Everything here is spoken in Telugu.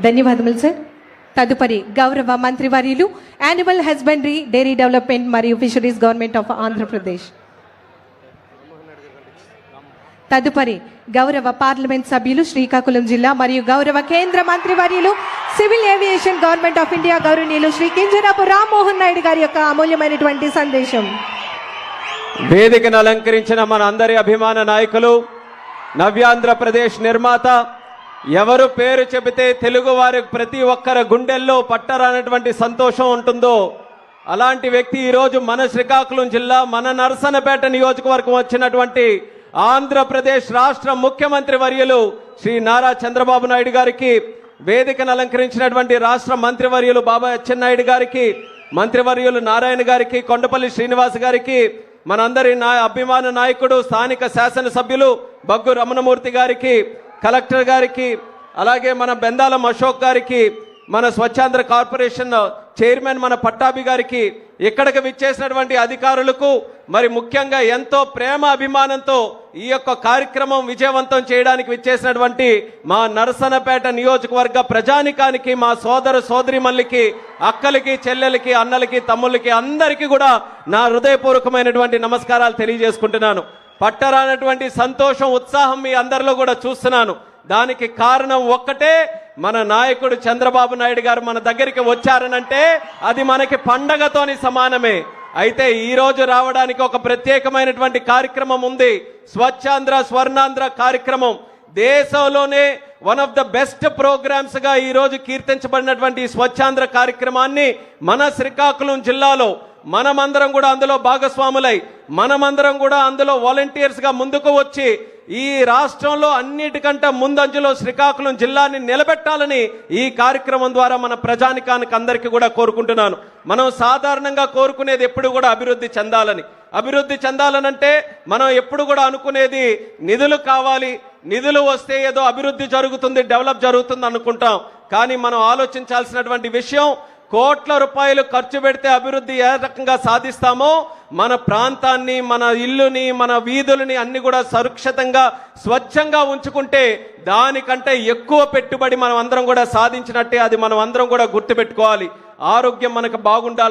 ధన్యవాదములు సార్. తదుపరి గౌరవ మంత్రివర్యులు యానిమల్ హస్బెండరీ, డైరీ డెవలప్మెంట్ మరియు ఫిషరీస్ గవర్నమెంట్ ఆఫ్ ఆంధ్రప్రదేశ్. తదుపరి గౌరవ పార్లమెంట్ సభ్యులు శ్రీకాకుళం జిల్లా మరియు గౌరవ కేంద్ర మంత్రివర్యులు civil aviation government of India గౌరవనీయులు శ్రీ కింజరాపు రామ్మోహన్ నాయుడు గారి యొక్క అమూల్యమైనటువంటి సందేశం. వేదికను అలంకరించిన మన అందరి అభిమాన నాయకులు, నవ్యాంధ్రప్రదేశ్ నిర్మాత, ఎవరు పేరు చెబితే తెలుగు వారి ప్రతి ఒక్కరి గుండెల్లో పట్టరానటువంటి సంతోషం ఉంటుందో అలాంటి వ్యక్తి ఈరోజు మన శ్రీకాకుళం జిల్లా, మన నరసన్నపేట నియోజకవర్గం వచ్చినటువంటి ఆంధ్రప్రదేశ్ రాష్ట్ర ముఖ్యమంత్రి వర్యులు శ్రీ నారా చంద్రబాబు నాయుడు గారికి, వేదికను అలంకరించినటువంటి రాష్ట్ర మంత్రివర్యులు బాబా అచ్చెన్నాయుడు గారికి, మంత్రివర్యులు నారాయణ గారికి, కొండపల్లి శ్రీనివాస్ గారికి, మనందరి అభిమాన నాయకుడు స్థానిక శాసనసభ్యులు బగ్గు రమణమూర్తి గారికి, కలెక్టర్ గారికి, అలాగే మన బెందాలం అశోక్ గారికి, మన స్వచ్ఛాంధ్ర కార్పొరేషన్ చైర్మన్ మన పట్టాభి గారికి, ఇక్కడికి విచ్చేసినటువంటి అధికారులకు, మరి ముఖ్యంగా ఎంతో ప్రేమ అభిమానంతో ఈ యొక్క కార్యక్రమం విజయవంతం చేయడానికి విచ్చేసినటువంటి మా నరసన్నపేట నియోజకవర్గ ప్రజానికానికి, మా సోదర సోదరిమల్లికి, అక్కలకి, చెల్లెలకి, అన్నలకి, తమ్ముళ్ళకి అందరికీ కూడా నా హృదయపూర్వకమైనటువంటి నమస్కారాలు తెలియజేసుకుంటున్నాను. పట్టరానటువంటి సంతోషం, ఉత్సాహం మీ అందరిలో కూడా చూస్తున్నాను. దానికి కారణం ఒక్కటే, మన నాయకుడు చంద్రబాబు నాయుడు గారు మన దగ్గరికి వచ్చారనంటే అది మనకి పండగతోని సమానమే. అయితే ఈ రోజు రావడానికి ఒక ప్రత్యేకమైనటువంటి కార్యక్రమం ఉంది. స్వచ్ఛాంధ్ర స్వర్ణాంధ్ర కార్యక్రమం దేశంలోనే one of the best programmes గా ఈ రోజు కీర్తించబడినటువంటి స్వచ్ఛాంధ్ర కార్యక్రమాన్ని మన శ్రీకాకుళం జిల్లాలో మనమందరం కూడా అందులో భాగస్వాములై, మనమందరం కూడా అందులో వాలంటీర్స్ గా ముందుకు వచ్చి ఈ రాష్ట్రంలో అన్నిటికంటే ముందంజలో శ్రీకాకుళం జిల్లాని నిలబెట్టాలని ఈ కార్యక్రమం ద్వారా మన ప్రజానికానికి అందరికీ కూడా కోరుకుంటున్నాను. మనం సాధారణంగా కోరుకునేది ఎప్పుడు కూడా అభివృద్ధి చెందాలని. అభివృద్ధి చెందాలనంటే మనం ఎప్పుడు కూడా అనుకునేది నిధులు కావాలి, నిధులు వస్తే ఏదో అభివృద్ధి జరుగుతుంది, డెవలప్ జరుగుతుంది అనుకుంటాం. కానీ మనం ఆలోచించాల్సినటువంటి విషయం, కోట్ల రూపాయలు ఖర్చు పెడితే అభివృద్ధి ఏ రకంగా సాధిస్తామో మన ప్రాంతాన్ని, మన ఇల్లుని, మన వీధులని అన్ని కూడా సురక్షితంగా స్వచ్ఛంగా ఉంచుకుంటే దానికంటే ఎక్కువ పెట్టుబడి మనం అందరం కూడా సాధించినట్టే. అది మనం అందరం కూడా గుర్తుపెట్టుకోవాలి. ఆరోగ్యం మనకు బాగుండాలని